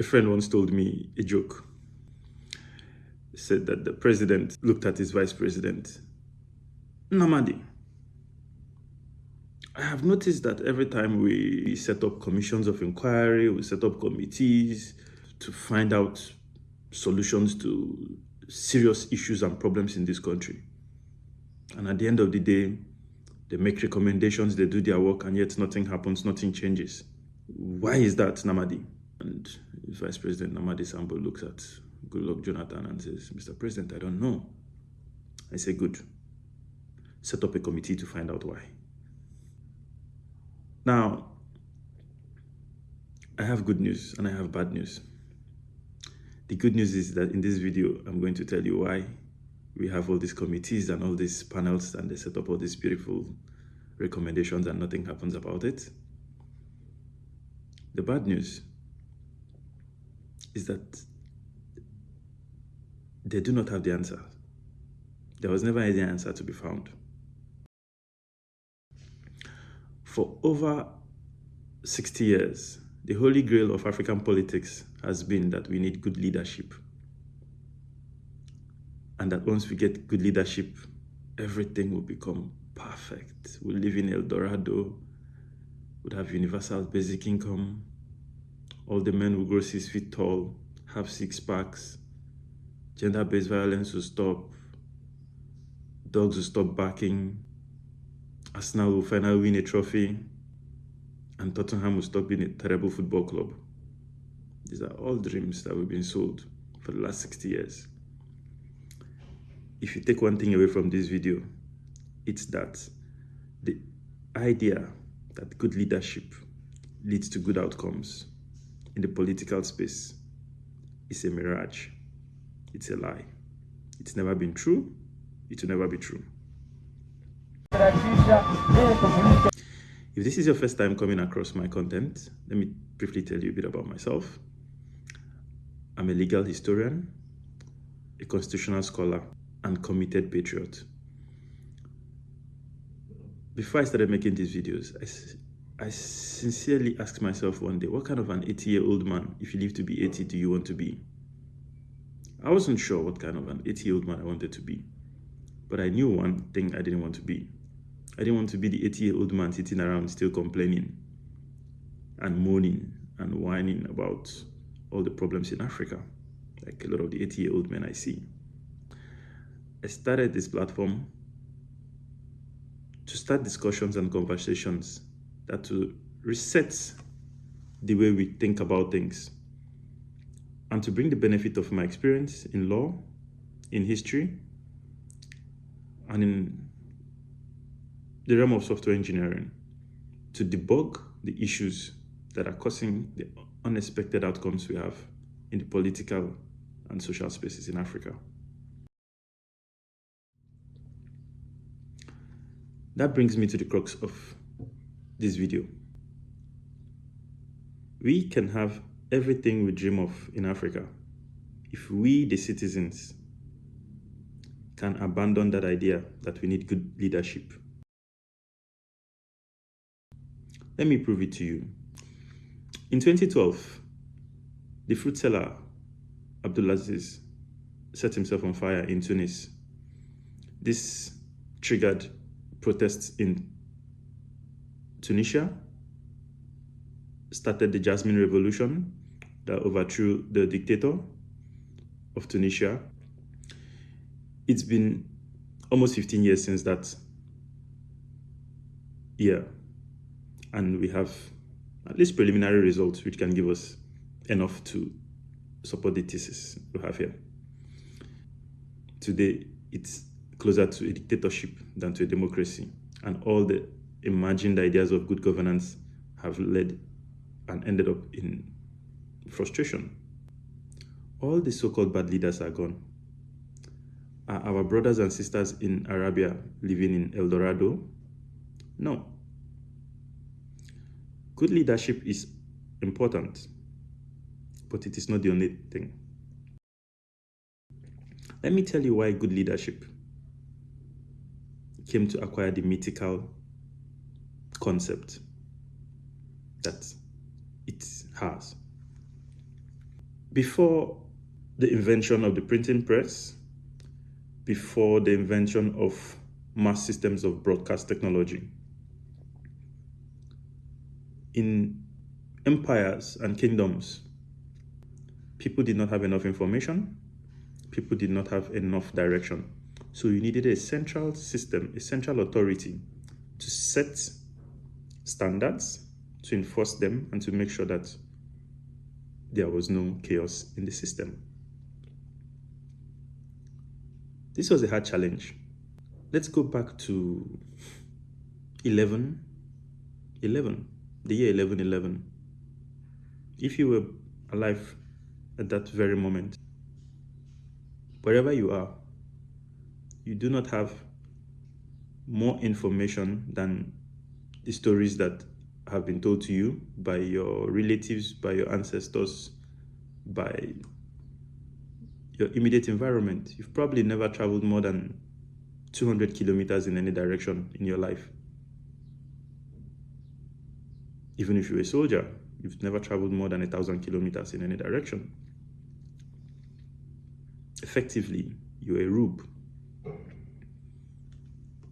A friend once told me a joke. He said that the president looked at his vice president. Namadi, I have noticed that every time we set up commissions of inquiry, we set up committees to find out solutions to serious issues and problems in this country. And at the end of the day, they make recommendations, they do their work, and yet nothing happens, nothing changes. Why is that, Namadi? And Vice President Namadi Sambo looks at Goodluck Jonathan and says, Mr. President, I don't know. I say, good. Set up a committee to find out why. Now, I have good news and I have bad news. The good news is that in this video, I'm going to tell you why we have all these committees and all these panels and they set up all these beautiful recommendations and nothing happens about it. The bad news is that they do not have the answer. There was never any answer to be found. For over 60 years, the holy grail of African politics has been that we need good leadership. And that once we get good leadership, everything will become perfect. We'll live in El Dorado, we'll have universal basic income, all the men will grow 6 feet tall, have 6 packs, gender-based violence will stop, dogs will stop barking, Arsenal will finally win a trophy, and Tottenham will stop being a terrible football club. These are all dreams that we've been sold for the last 60 years. If you take one thing away from this video, it's that the idea that good leadership leads to good outcomes in the political space is a mirage. It's a lie. It's never been true. It will never be true. If this is your first time coming across my content, let me briefly tell you a bit about myself. I'm a legal historian, a constitutional scholar, and committed patriot. Before I started making these videos, I sincerely asked myself one day, what kind of an 80-year-old man, if you live to be 80, do you want to be? I wasn't sure what kind of an 80-year-old man I wanted to be, but I knew one thing I didn't want to be. I didn't want to be the 80-year-old man sitting around still complaining and moaning and whining about all the problems in Africa, like a lot of the 80-year-old men I see. I started this platform to start discussions and conversations that will reset the way we think about things and to bring the benefit of my experience in law, in history, and in the realm of software engineering to debug the issues that are causing the unexpected outcomes we have in the political and social spaces in Africa. That brings me to the crux of this video. We can have everything we dream of in Africa if we, the citizens, can abandon that idea that we need good leadership. Let me prove it to you. In 2012, the fruit seller Abdulaziz set himself on fire in Tunis. This triggered protests in Tunisia, started the Jasmine Revolution that overthrew the dictator of Tunisia. It's been almost 15 years since that year, and we have at least preliminary results which can give us enough to support the thesis we have here. Today, it's closer to a dictatorship than to a democracy, and all the imagined ideas of good governance have led and ended up in frustration. All the so-called bad leaders are gone. Are our brothers and sisters in Arabia living in El Dorado? No. Good leadership is important, but it is not the only thing. Let me tell you why good leadership came to acquire the mythical concept that it has. Before the invention of the printing press, before the invention of mass systems of broadcast technology, in empires and kingdoms, people did not have enough information, people did not have enough direction. So you needed a central system, a central authority to set standards, to enforce them, and to make sure that there was no chaos in the system. This was a hard challenge. Let's go back to the year 1111. If you were alive at that very moment, wherever you are, you do not have more information than the stories that have been told to you by your relatives, by your ancestors, by your immediate environment. You've probably never traveled more than 200 kilometers in any direction in your life. Even if you're a soldier, you've never traveled more than 1,000 kilometers in any direction. Effectively, you're a rube.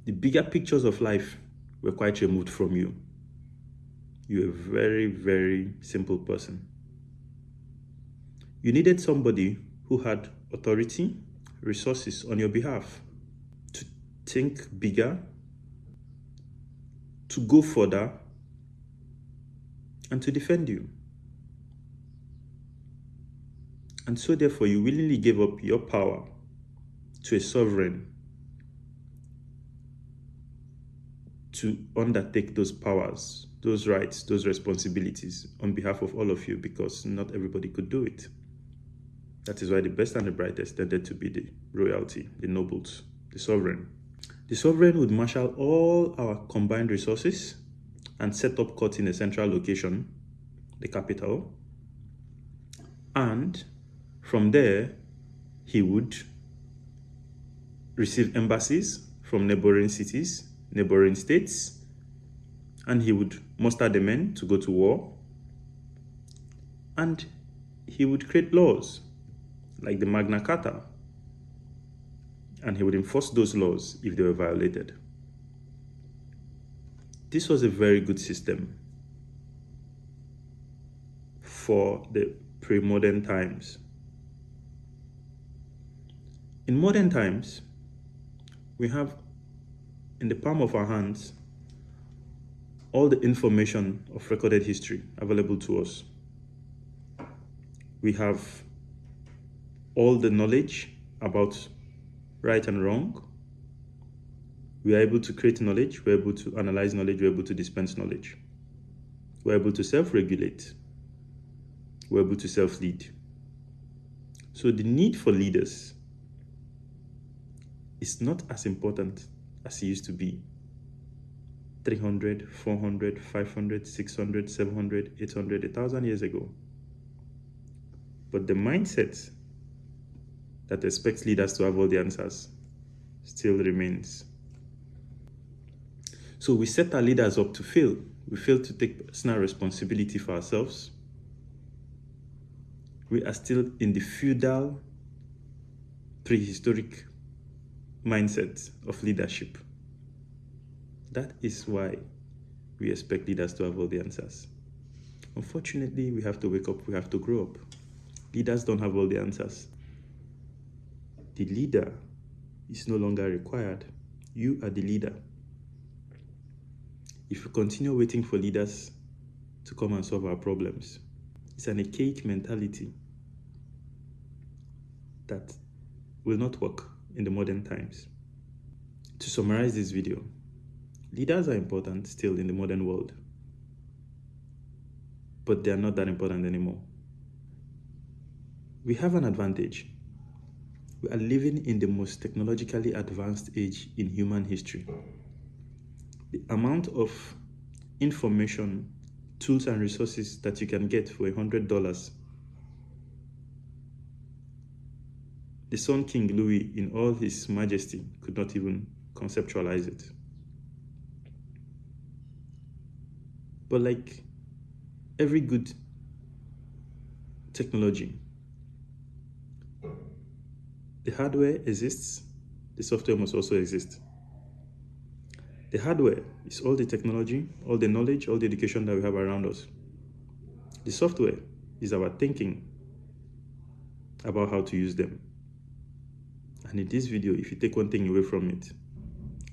The bigger pictures of life were quite removed from you. You're a very, very simple person. You needed somebody who had authority, resources on your behalf to think bigger, to go further, and to defend you. And so therefore, you willingly gave up your power to a sovereign to undertake those powers, those rights, those responsibilities on behalf of all of you, because not everybody could do it. That is why the best and the brightest tended to be the royalty, the nobles, the sovereign. The sovereign would marshal all our combined resources and set up court in a central location, the capital. And from there, he would receive embassies from neighboring cities, neighboring states, and he would muster the men to go to war. And he would create laws like the Magna Carta, and he would enforce those laws if they were violated. This was a very good system for the pre-modern times. In modern times, we have in the palm of our hands all the information of recorded history available to us. We have all the knowledge about right and wrong. We are able to create knowledge, we're able to analyze knowledge, we're able to dispense knowledge. We're able to self-regulate. We're able to self-lead. So the need for leaders is not as important as it used to be 300, 400, 500, 600, 700, 800, 1,000 years ago. But the mindset that expects leaders to have all the answers still remains. So we set our leaders up to fail. We fail to take personal responsibility for ourselves. We are still in the feudal, prehistoric mindset of leadership. That is why we expect leaders to have all the answers. Unfortunately, we have to wake up, we have to grow up. Leaders don't have all the answers. The leader is no longer required. You are the leader. If we continue waiting for leaders to come and solve our problems, it's an archaic mentality that will not work in the modern times. To summarize this video, leaders are important still in the modern world, but they are not that important anymore. We have an advantage. We are living in the most technologically advanced age in human history. The amount of information, tools, and resources that you can get for $100, the Sun King Louis in all his majesty could not even conceptualize it. But like every good technology, The hardware exists, the software must also exist. The hardware is all the technology, all the knowledge, all the education that we have around us. The software is our thinking about how to use them. And in this video, if you take one thing away from it,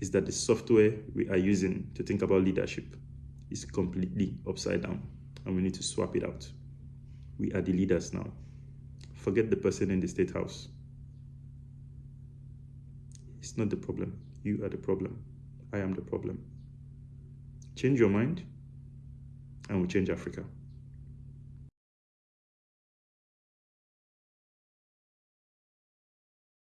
is that the software we are using to think about leadership is completely upside down, and we need to swap it out. We are the leaders now. Forget the person in the State House. It's not the problem. You are the problem. I am the problem. Change your mind, and we'll change Africa.